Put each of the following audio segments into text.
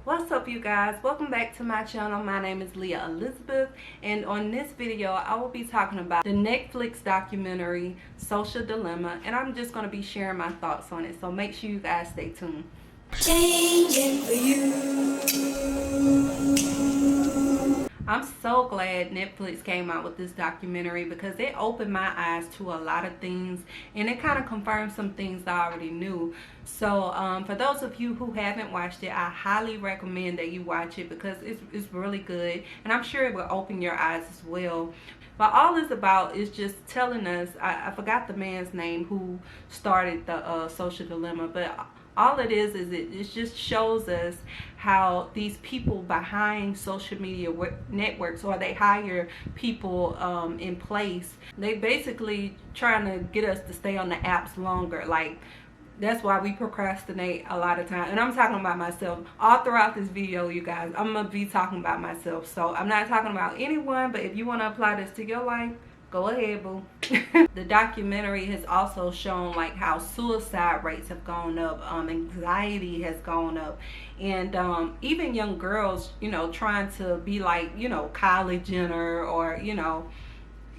What's up, you guys? Welcome back to my channel. My name is Leah Elizabeth, and on this video I will be talking about the Netflix documentary Social Dilemma, and I'm just going to be sharing my thoughts on it, so make sure you guys stay tuned. Changing for you. I'm so glad Netflix came out with this documentary because it opened my eyes to a lot of things, and it kind of confirmed some things I already knew. So for those of you who haven't watched it, I highly recommend that you watch it because it's really good, and I'm sure it will open your eyes as well. But all it's about is just telling us, I forgot the man's name who started the Social Dilemma, but all it is it just shows us how these people behind social media networks, or they hire people in place, they basically trying to get us to stay on the apps longer. Like, that's why we procrastinate a lot of time, and I'm talking about myself all throughout this video. You guys, I'm gonna be talking about myself, so I'm not talking about anyone, but if you want to apply this to your life, go ahead, boo. The documentary has also shown like how suicide rates have gone up, anxiety has gone up, and even young girls, trying to be like, Kylie Jenner, or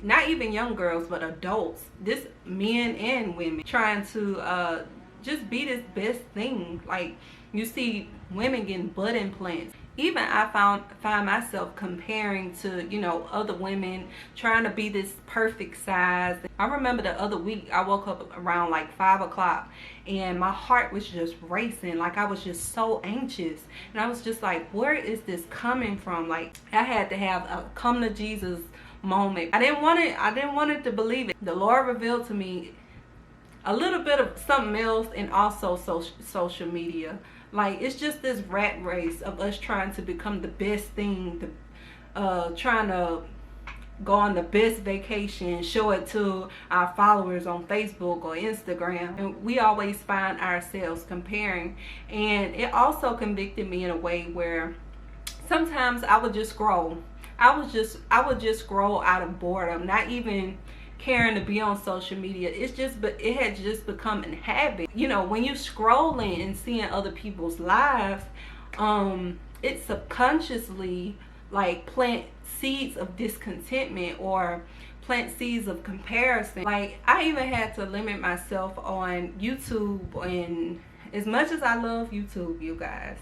not even young girls, but adults, this men and women trying to just be this best thing. Like, you see women getting butt implants. Even I find myself comparing to, other women trying to be this perfect size. I remember the other week I woke up around like 5 o'clock and my heart was just racing. Like, I was just so anxious, and I was just like, where is this coming from? Like, I had to have a come to Jesus moment. I didn't want it to believe it. The Lord revealed to me a little bit of something else, and also social media. Like, it's just this rat race of us trying to become the best thing, trying to go on the best vacation, show it to our followers on Facebook or Instagram, and we always find ourselves comparing. And it also convicted me in a way where sometimes I would just scroll. I would just scroll out of boredom, not even caring to be on social media. But it had just become a habit. When you scrolling and seeing other people's lives, it subconsciously like plant seeds of discontentment or plant seeds of comparison. Like, I even had to limit myself on YouTube, and as much as I love YouTube, you guys,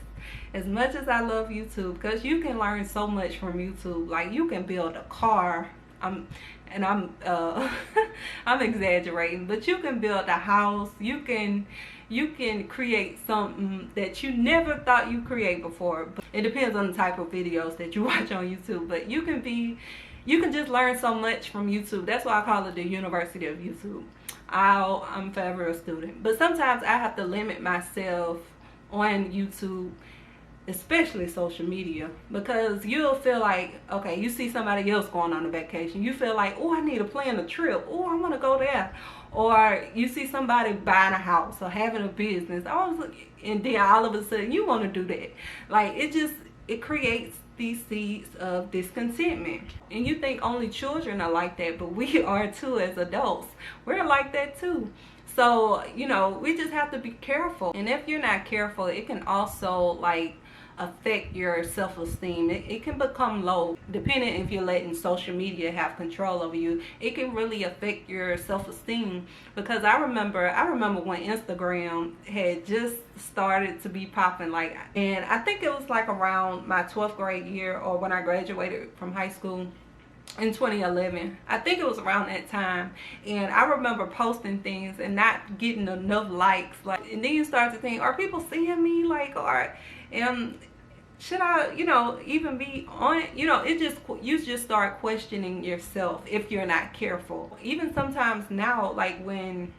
as much as I love YouTube, because you can learn so much from YouTube. Like, you can build a car. I'm I'm exaggerating, but you can build a house. You can create something that you never thought you create before. But it depends on the type of videos that you watch on YouTube. But you can just learn so much from YouTube. That's why I call it the University of YouTube. I'm forever a student. But sometimes I have to limit myself on YouTube, especially social media, because you'll feel like, okay, you see somebody else going on a vacation, you feel like, oh, I need to plan a trip, oh, I want to go there. Or you see somebody buying a house or having a business, and then all of a sudden you want to do that. Like, it creates these seeds of discontentment. And you think only children are like that, but we are too. As adults, we're like that too. So we just have to be careful. And if you're not careful, it can also like affect your self-esteem. It can become low, depending if you're letting social media have control over you. It can really affect your self-esteem, because I remember when Instagram had just started to be popping, like, and I think it was like around my 12th grade year, or when I graduated from high school in 2011. I think it was around that time, and I remember posting things and not getting enough likes. Like, and then you start to think, are people seeing me? Like, or should I even be on? You just start questioning yourself if you're not careful. Even sometimes now, like, when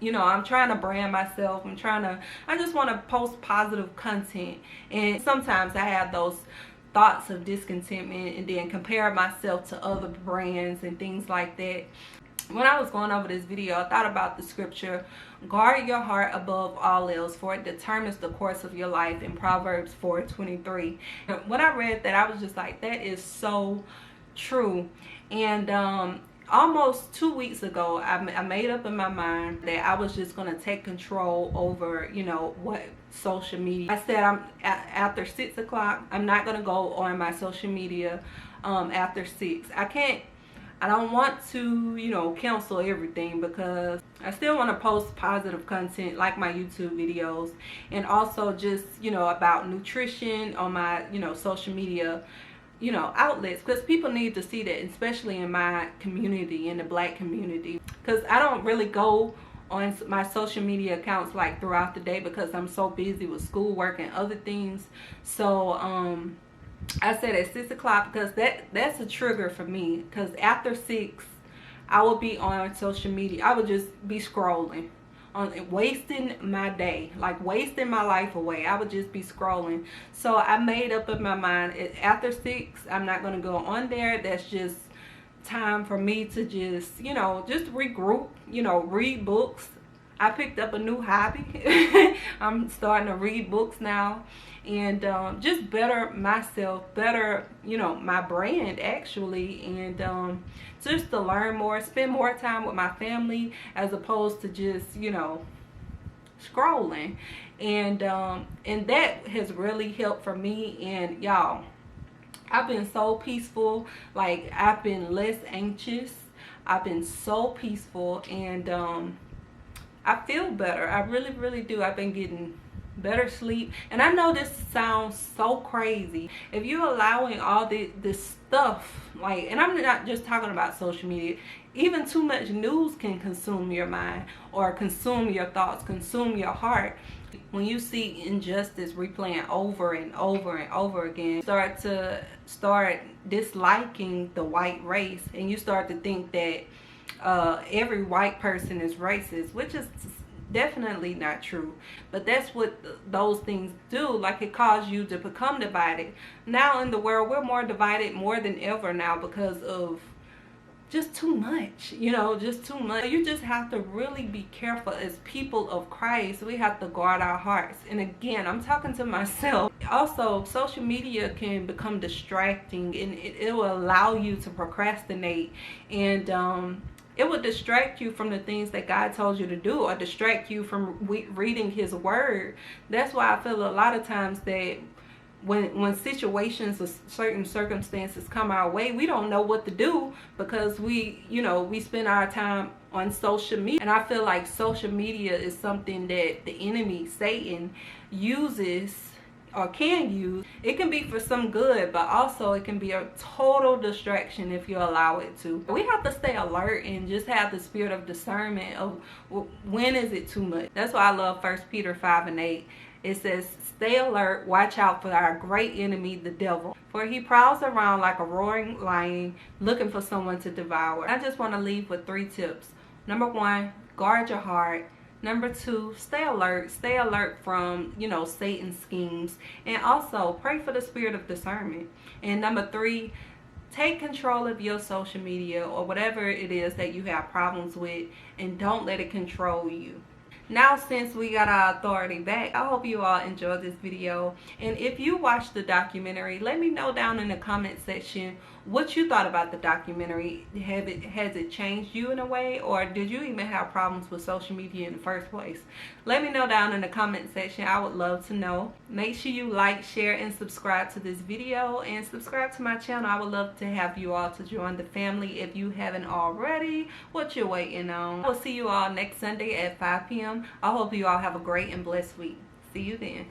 I'm trying to brand myself, I just want to post positive content, and sometimes I have those thoughts of discontentment and then compare myself to other brands and things like that. When I was going over this video, I thought about the scripture, guard your heart above all else, for it determines the course of your life, in Proverbs 4:23. When I read that, I was just like, that is so true. And almost 2 weeks ago, I made up in my mind that I was just going to take control over, social media. I said after 6 o'clock, I'm not going to go on my social media after 6. I don't want to, you know, cancel everything, because I still want to post positive content like my YouTube videos, and also just, you know, about nutrition on my, you know, social media, you know, outlets, because people need to see that, especially in my community, in the Black community, because I don't really go on my social media accounts like throughout the day because I'm so busy with schoolwork and other things. So I said at 6 o'clock because that's a trigger for me, because after 6 I will be on social media. I would just be scrolling, on wasting my day, like wasting my life away. I would just be scrolling. So I made up in my mind, after 6 I'm not going to go on there. That's just time for me to just, you know, just regroup, you know, read books. I picked up a new hobby. I'm starting to read books now, and just better myself, better, you know, my brand actually, and just to learn more, spend more time with my family as opposed to just, you know, scrolling. And that has really helped for me. And y'all, I've been so peaceful. Like, I've been less anxious. I've been so peaceful, and I feel better. I really, really do. I've been getting better sleep. And I know this sounds so crazy. If you're allowing all this stuff, like, and I'm not just talking about social media, even too much news can consume your mind, or consume your thoughts, consume your heart. When you see injustice replaying over and over and over again, start disliking the white race, and you start to think that every white person is racist, which is definitely not true. But that's what those things do. Like, it causes you to become divided. Now in the world, we're more divided more than ever now because of just too much, you know, just too much. You just have to really be careful as people of Christ. We have to guard our hearts. And again, I'm talking to myself. Also, social media can become distracting, and it will allow you to procrastinate, and it will distract you from the things that God told you to do, or distract you from reading His Word. That's why I feel a lot of times that when situations or certain circumstances come our way, we don't know what to do, because we spend our time on social media. And I feel like social media is something that the enemy, Satan, uses or can use. It can be for some good, but also it can be a total distraction if you allow it to. We have to stay alert and just have the spirit of discernment of when is it too much. That's why I love 1 Peter 5:8. It says, "Stay alert, watch out for our great enemy, the devil. For he prowls around like a roaring lion, looking for someone to devour." I just want to leave with 3 tips. Number 1, guard your heart. Number 2, stay alert. Stay alert from, you know, Satan's schemes. And also, pray for the spirit of discernment. And number 3, take control of your social media or whatever it is that you have problems with, and don't let it control you. Now, since we got our authority back, I hope you all enjoyed this video. And if you watched the documentary, let me know down in the comment section what you thought about the documentary. Has it changed you in a way, or did you even have problems with social media in the first place? Let me know down in the comment section. I would love to know. Make sure you like, share, and subscribe to this video, and subscribe to my channel. I would love to have you all to join the family if you haven't already. What you waiting on? I will see you all next Sunday at 5 p.m. I hope you all have a great and blessed week. See you then.